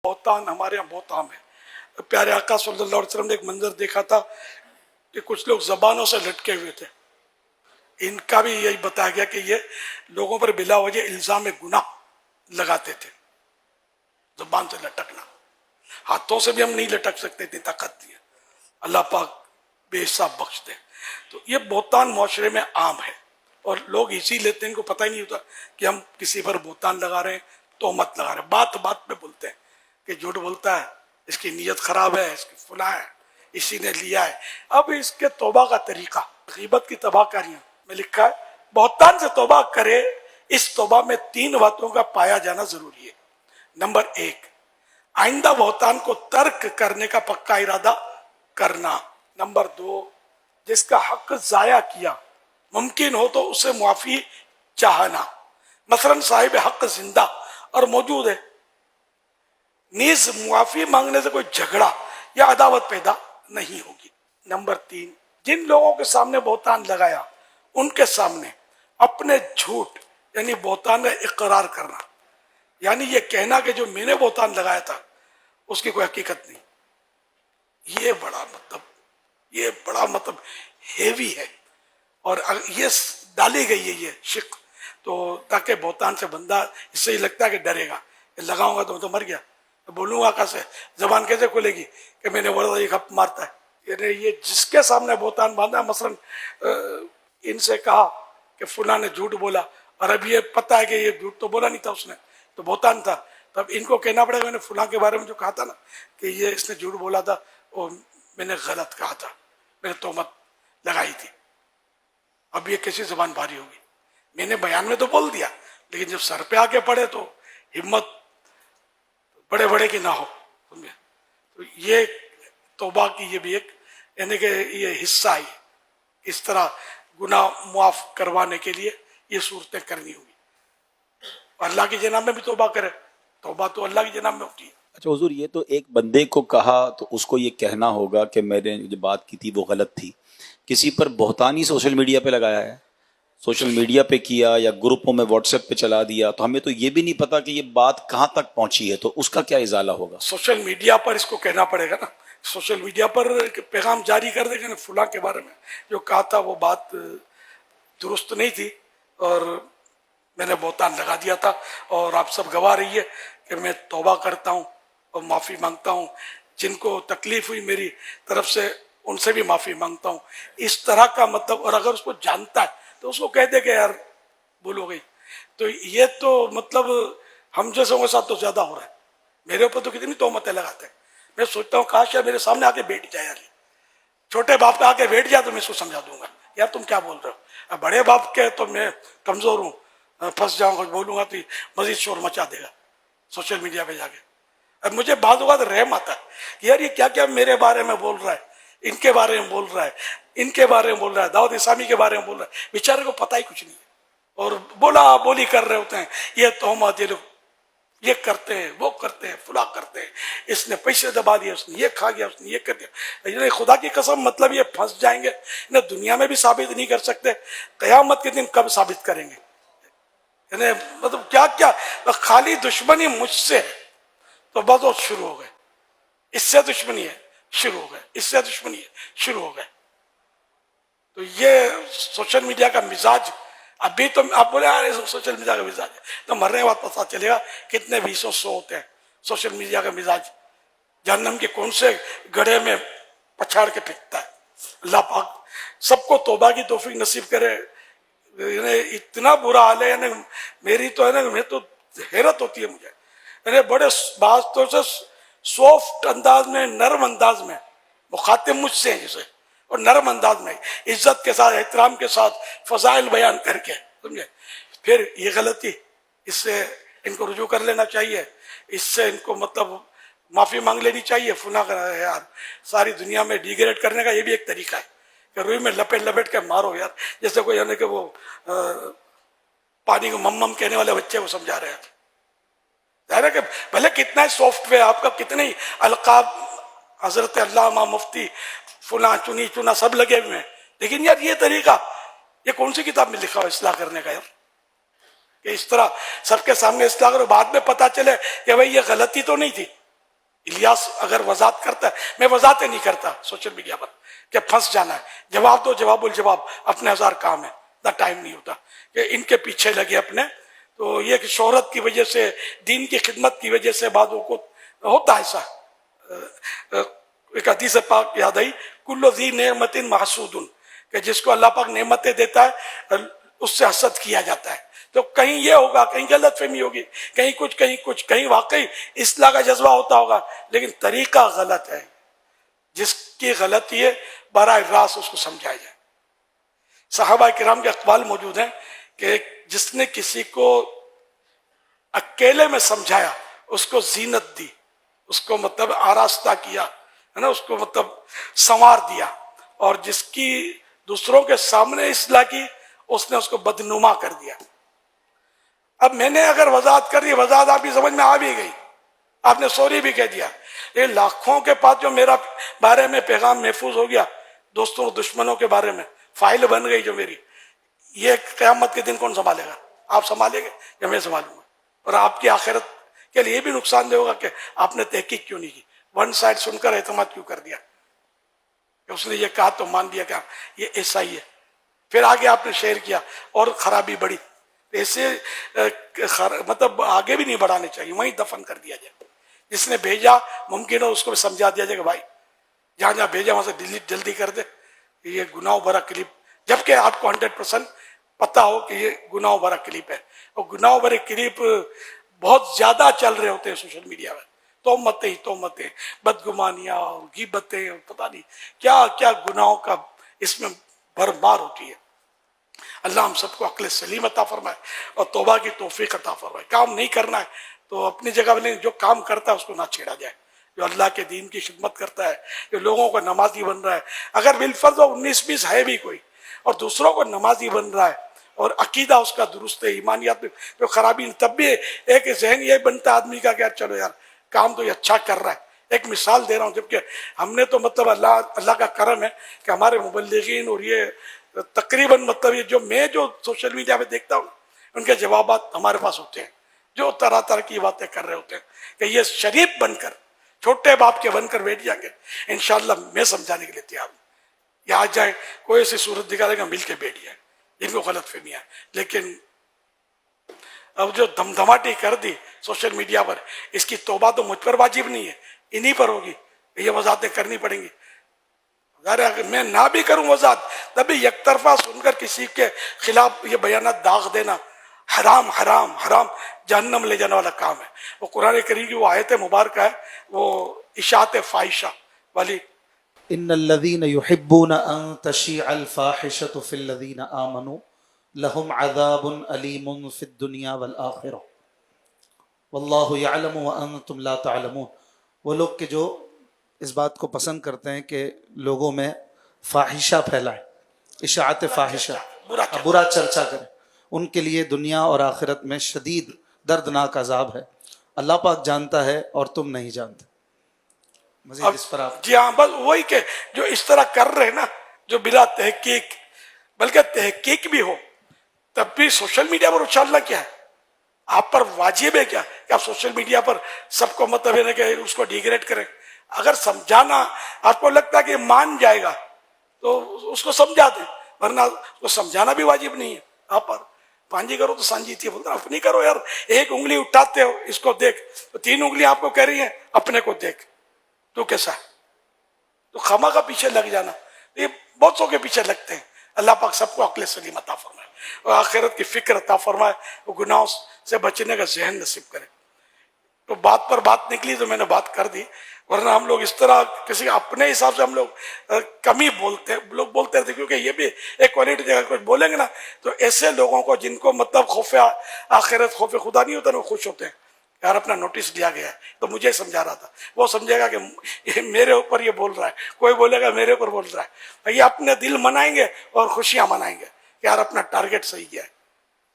بہتان ہمارے یہاں بہت عام ہے. پیارے آقا صلی اللہ علیہ وسلم نے ایک منظر دیکھا تھا کہ کچھ لوگ زبانوں سے لٹکے ہوئے تھے. ان کا بھی یہی بتایا گیا کہ یہ لوگوں پر بلا وجہ الزام گناہ لگاتے تھے. زبان سے لٹکنا، ہاتھوں سے بھی ہم نہیں لٹک سکتے، اتنی طاقت نہیں ہے. اللہ پاک بے حساب بخش دے. تو یہ بہتان معاشرے میں عام ہے اور لوگ اسی لیتے ہیں، ان کو پتہ ہی نہیں ہوتا کہ ہم کسی پر بہتان لگا رہے ہیں، تہمت لگا رہے ہیں. بات بات پہ بولتے ہیں کہ جھوٹ بولتا ہے، اس کی نیت خراب ہے، اس کی فلاں ہے، اسی نے لیا ہے. اب اس کے توبہ کا طریقہ، غیبت کی تباہ کاریاں میں لکھا ہے بہتان سے توبہ کرے. اس توبہ میں 3 باتوں کا پایا جانا ضروری ہے. نمبر 1، آئندہ بہتان کو ترک کرنے کا پکا ارادہ کرنا. نمبر 2، جس کا حق ضائع کیا ممکن ہو تو اسے معافی چاہنا. مثلا صاحب حق زندہ اور موجود ہے، نیز معافی مانگنے سے کوئی جھگڑا یا عداوت پیدا نہیں ہوگی. نمبر 3، جن لوگوں کے سامنے بہتان لگایا ان کے سامنے اپنے جھوٹ یعنی بہتان کا اقرار کرنا، یعنی یہ کہنا کہ جو میں نے بہتان لگایا تھا اس کی کوئی حقیقت نہیں. یہ بڑا مطلب ہیوی ہے اور یہ ڈالی گئی ہے یہ شق، تو تاکہ بہتان سے بندہ اس سے ہی لگتا ہے کہ ڈرے گا، لگاؤں گا تو مر گیا، بولوں گا کیسے، زبان کیسے کھلے گی کہ میں نے بولا یہ گپ مارتا ہے. یعنی یہ جس کے سامنے بہتان باندھا، مثلا ان سے کہا کہ فلاں نے جھوٹ بولا اور اب یہ پتہ ہے کہ یہ جھوٹ تو بولا نہیں تھا، اس نے تو بہتان تھا، تو اب ان کو کہنا پڑے گا میں نے فلاں کے بارے میں جو کہا تھا نا کہ یہ اس نے جھوٹ بولا تھا، وہ میں نے غلط کہا تھا، میں نے تہمت لگائی تھی. اب یہ کیسی زبان بھاری ہوگی؟ میں نے بیان میں تو بول دیا، لیکن جب سر پہ آ کے پڑے تو ہمت بڑے بڑے کی نہ ہو. تو یہ توبہ کی یہ بھی ایک یعنی کہ یہ حصہ ہے. اس طرح گناہ معاف کروانے کے لیے یہ صورتیں کرنی ہوگی. اللہ کی جناب میں بھی توبہ کرے، توبہ تو اللہ کی جناب میں ہوتی ہے. اچھا حضور، یہ تو ایک بندے کو کہا تو اس کو یہ کہنا ہوگا کہ میں نے جو بات کی تھی وہ غلط تھی. کسی پر بہتانی سوشل میڈیا پہ لگایا ہے، سوشل میڈیا پہ کیا یا گروپوں میں واٹس ایپ پہ چلا دیا، تو ہمیں تو یہ بھی نہیں پتا کہ یہ بات کہاں تک پہنچی ہے، تو اس کا کیا ازالہ ہوگا؟ سوشل میڈیا پر اس کو کہنا پڑے گا نا، سوشل میڈیا پر پیغام جاری کر دے گا فلاں کے بارے میں جو کہا تھا وہ بات درست نہیں تھی اور میں نے بہتان لگا دیا تھا، اور آپ سب گواہ رہی ہے کہ میں توبہ کرتا ہوں اور معافی مانگتا ہوں. جن کو تکلیف ہوئی میری طرف سے ان سے بھی معافی مانگتا ہوں. اس طرح کا مطلب، اور اگر اس کو جانتا ہے تو اس کو کہہ دے کہ یار بھول ہو گئی. تو یہ تو مطلب ہم جیسوں کے ساتھ تو زیادہ ہو رہا ہے. میرے اوپر تو کتنی تہمتیں لگاتے ہیں. میں سوچتا ہوں کاش یار میرے سامنے آ کے بیٹھ جائے، یار چھوٹے باپ پہ آ کے بیٹھ جائے تو میں اس کو سمجھا دوں گا یار تم کیا بول رہے ہو. بڑے باپ کے تو میں کمزور ہوں، پھنس جاؤں گا، بولوں گا تو مزید شور مچا دے گا سوشل میڈیا پہ جا کے. اب مجھے بعض اوقات رحم آتا ہے کہ یار یہ کیا کیا میرے بارے میں بول رہا ہے، ان کے بارے میں بول رہا ہے، ان کے بارے میں بول رہا ہے، دعوت اسلامی کے بارے میں بول رہا ہے. بیچارے کو پتہ ہی کچھ نہیں ہے اور بولا بولی کر رہے ہوتے ہیں. یہ تہمت، یہ لوگ یہ کرتے ہیں، وہ کرتے ہیں، فلاں کرتے ہیں، اس نے پیسے دبا دیا، اس نے یہ کھا گیا، اس نے یہ کر دیا. خدا کی قسم مطلب یہ پھنس جائیں گے. انہیں دنیا میں بھی ثابت نہیں کر سکتے، قیامت کے دن کب ثابت کریں گے؟ یعنی مطلب کیا کیا خالی دشمنی مجھ سے ہے تو بس شروع ہو گئے، اس سے دشمنی ہے شروع ہو گئے، اس سے دشمنی ہے شروع ہو گئے. تو یہ سوشل میڈیا کا مزاج ابھی تو آپ بولے یار سوشل میڈیا کا مزاج ہے، تو مرنے کے بعد پتہ چلے گا کتنے 200 ہوتے ہیں سوشل میڈیا کا مزاج. جہنم کے کون سے گڑھے میں پچھاڑ کے پھینکتا ہے. اللہ پاک سب کو توبہ کی توفیق نصیب کرے. اتنا برا حال ہے، یعنی میری تو ہے نا، میں تو حیرت ہوتی ہے مجھے. یعنی بڑے بعض تو سے سافٹ انداز میں، نرم انداز میں مخاطب مجھ سے ہیں جسے، اور نرم انداز میں عزت کے ساتھ، احترام کے ساتھ فضائل بیان کر کے، سمجھے، پھر یہ غلطی، اس سے ان کو رجوع کر لینا چاہیے، اس سے ان کو مطلب معافی مانگ لینی چاہیے. فلاں کا یار ساری دنیا میں ڈیگریڈ کرنے کا یہ بھی ایک طریقہ ہے کہ روئی میں لپیٹ لپیٹ کے مارو یار، جیسے کوئی یعنی کہ وہ پانی کو مم کہنے والے بچے کو سمجھا رہے ہیں. ظاہر ہے کہ بھلے کتنا ہی سافٹ ویئر آپ کا، کتنے ہی القاب حضرت علامہ مفتی فلاں چنی چنا سب لگے ہوئے ہیں، لیکن یار یہ طریقہ یہ کون سی کتاب میں لکھا ہو اصلاح کرنے کا یار؟ کہ اس طرح سب کے سامنے اصلاح کرو، بعد میں پتہ چلے کہ بھائی یہ غلطی تو نہیں تھی، الیاس اگر وضاحت کرتا ہے، میں وضاحتیں نہیں کرتا سوشل میڈیا پر کہ پھنس جانا ہے، جواب دو، جواب الجواب، اپنے ہزار کام ہے، اتنا ٹائم نہیں ہوتا کہ ان کے پیچھے لگے اپنے. تو یہ کہ شہرت کی وجہ سے، دین کی خدمت کی وجہ سے بعضوں کو ہوتا ہے ایسا. ایک حدیث پاک یاد آئی، کل ذی نعمت محسود، کہ جس کو اللہ پاک نعمتیں دیتا ہے اس سے حسد کیا جاتا ہے. تو کہیں یہ ہوگا، کہیں غلط فہمی ہوگی، کہیں کچھ کہیں واقعی اصلاح کا جذبہ ہوتا ہوگا، لیکن طریقہ غلط ہے. جس کی غلطی ہے براہ راست اس کو سمجھایا جائے. صحابہ کرام کے اقوال موجود ہیں کہ جس نے کسی کو اکیلے میں سمجھایا، اس کو زینت دی، اس کو مطلب آراستہ کیا ہے نا، اس کو مطلب سنوار دیا، اور جس کی دوسروں کے سامنے اصلاح کی، اس نے اس کو بدنما کر دیا. اب میں نے اگر وضاحت کر دی، وضاحت آپ کی سمجھ میں آ بھی گئی، آپ نے سوری بھی کہہ دیا، یہ لاکھوں کے پاس جو میرا بارے میں پیغام محفوظ ہو گیا، دوستوں دشمنوں کے بارے میں فائل بن گئی جو میری، یہ قیامت کے دن کون سنبھالے گا؟ آپ سنبھالیں گے یا میں سنبھالوں گا؟ اور آپ کی آخرت کے لیے بھی نقصان دہ ہوگا کہ آپ نے تحقیق کیوں نہیں کی، ون سائڈ سن کر اعتماد کیوں کر دیا کہ اس نے یہ کہا تو مان لیا کہ یہ ایسا ہی ہے، پھر آگے آپ نے شیئر کیا اور خرابی بڑھی. ایسے مطلب آگے بھی نہیں بڑھانے چاہیے، وہیں دفن کر دیا جائے. جس نے بھیجا ممکن ہے اس کو بھی سمجھا دیا جائے کہ بھائی جہاں جہاں بھیجا وہاں سے ڈیلیٹ جلدی کر دے، یہ گناہ بھرا کلپ، جبکہ آپ کو 100% پتا ہو کہ یہ گناہ بھرا کلپ ہے. اور گناہ بھرے کلپ بہت زیادہ چل رہے ہوتے ہیں سوشل میڈیا میں، تومتیں، بدگمانیاں، غیبتیں، پتہ نہیں کیا کیا گناہوں کا اس میں بھرمار ہوتی ہے. اللہ ہم سب کو عقل سلیم عطا فرمائے اور توبہ کی توفیق عطا فرمائے. کام نہیں کرنا ہے تو اپنی جگہ میں جو کام کرتا ہے اس کو نہ چھیڑا جائے. جو اللہ کے دین کی خدمت کرتا ہے، جو لوگوں کو نمازی بن رہا ہے، اگر بالفرض 19-20 ہے بھی کوئی اور دوسروں کو نمازی بن رہا ہے اور عقیدہ اس کا درست ہے، ایمانیات میں جو خرابی نہیں، تب بھی ایک ذہن یہ بنتا ہے آدمی کا کہ یار چلو یار کام تو یہ اچھا کر رہا ہے. ایک مثال دے رہا ہوں، جبکہ ہم نے تو مطلب اللہ کا کرم ہے کہ ہمارے مبلغین اور یہ تقریباً مطلب یہ جو سوشل میڈیا پہ دیکھتا ہوں ان کے جوابات ہمارے پاس ہوتے ہیں، جو طرح طرح کی باتیں کر رہے ہوتے ہیں کہ یہ شریف بن کر، چھوٹے باپ کے بن کر بیٹھ جائیں گے، انشاءاللہ میں سمجھانے کے لیے تیار ہوں. یا آ جائیں کوئی ایسی صورت دکھا دے گا، مل کے بیٹھ جائیں، جن کو غلط فہمیاں. لیکن اب جو دھمدھماٹی کر دی سوشل میڈیا پر، اس کی توبہ تو مجھ پر واجب نہیں ہے، انہی پر ہوگی. یہ وضاحتیں کرنی پڑیں گی. اگر میں نہ بھی کروں وضاحت، تبھی یک طرفہ سن کر کسی کے خلاف یہ بیانات داغ دینا حرام حرام حرام، جہنم لے جانے والا کام ہے. وہ قرآن کریم کی وہ آیت مبارکہ ہے، وہ اشاعت فاحشہ والی، ان الذين يحبون ان تشيع الفاحشة في الذين آمنوا لهم عذاب أليم في الدنيا والآخرة والله يعلم وانتم لا تعلمون. وہ لوگ کہ جو اس بات کو پسند کرتے ہیں کہ لوگوں میں فاحشہ پھیلائیں، اشاعت فاحشہ، برا چرچا کریں، ان کے لیے دنیا اور آخرت میں شدید دردناک عذاب ہے. اللہ پاک جانتا ہے اور تم نہیں جانتے. مزید اس پر آپ. جی ہاں، بس وہی کہ جو اس طرح کر رہے نا، جو بلا تحقیق، بلکہ تحقیق بھی ہو تب بھی سوشل میڈیا پر اچھالنا کیا ہے؟ آپ پر واجب ہے کیا کہ آپ سوشل میڈیا پر سب کو مطلب ہے کہ اس کو ڈیگریڈ کریں؟ اگر سمجھانا آپ کو لگتا ہے کہ مان جائے گا تو اس کو سمجھا دیں، ورنہ اس کو سمجھانا بھی واجب نہیں ہے. آپ پر پانجی کرو تو سانجی تھی، بولتا اپنی کرو یار. ایک انگلی اٹھاتے ہو، اس کو دیکھ، تو 3 انگلیاں آپ کو کہہ رہی ہیں اپنے کو دیکھ، تو کیسا ہے؟ تو خما کا پیچھے لگ جانا، یہ بہت سو کے پیچھے لگتے ہیں. اللہ پاک سب کو عقل سلیم عطا فرمائے اور آخرت کی فکر عطا فرمائے، وہ گناہوں سے بچنے کا ذہن نصیب کرے. تو بات پر بات نکلی تو میں نے بات کر دی، ورنہ ہم لوگ اس طرح کسی اپنے حساب سے ہم لوگ کمی بولتے رہتے، کیونکہ یہ بھی ایک کوالٹی جگہ کچھ بولیں گے نا تو ایسے لوگوں کو جن کو مطلب خوف آخرت، خوف خدا نہیں ہوتا نا، وہ خوش ہوتے ہیں یار اپنا نوٹس لیا گیا ہے. تو مجھے سمجھا رہا تھا، وہ سمجھے گا کہ یہ میرے اوپر یہ بول رہا ہے، کوئی بولے گا میرے اوپر بول رہا ہے. یہ اپنے دل منائیں گے اور خوشیاں منائیں گے کہ یار اپنا ٹارگیٹ صحیح کیا ہے.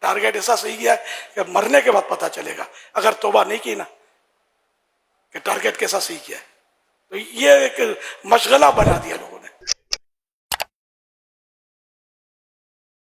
ٹارگیٹ ایسا صحیح کیا ہے کہ مرنے کے بعد پتہ چلے گا اگر توبہ نہیں کی نا کہ ٹارگیٹ کیسا صحیح کیا ہے. تو یہ ایک مشغلہ بنا دیا لوگوں نے.